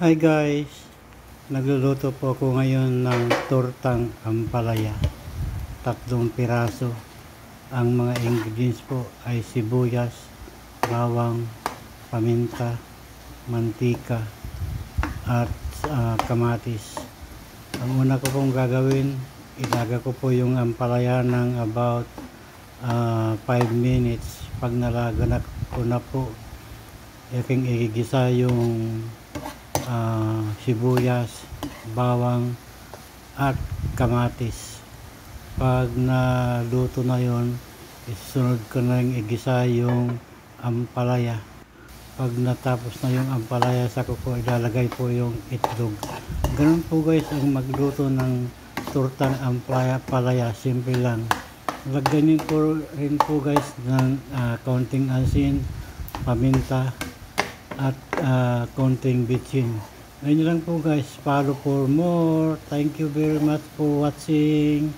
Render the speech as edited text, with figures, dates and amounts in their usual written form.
Hi guys! Nagluluto po ako ngayon ng tortang ampalaya. 3 piraso. Ang mga ingredients po ay sibuyas, bawang, paminta, mantika, at kamatis. Ang una ko pong gagawin, ilaga ko po yung ampalaya ng about 5 minutes. Pag nalaga na ko na po, aking igigisa yung sibuyas, bawang at kamatis. Pag naluto na yon, isunod ko na yung igisa yung ampalaya. Pag natapos na yung ampalaya, saka ko ilalagay po yung itlog. Ganun po guys ang magluto ng tortang ampalaya. Simple lang. Lagyan niyo po rin po guys ng kaunting asin, paminta, at konting bitchin. Ngayon lang po guys. Follow for more. Thank you very much for watching.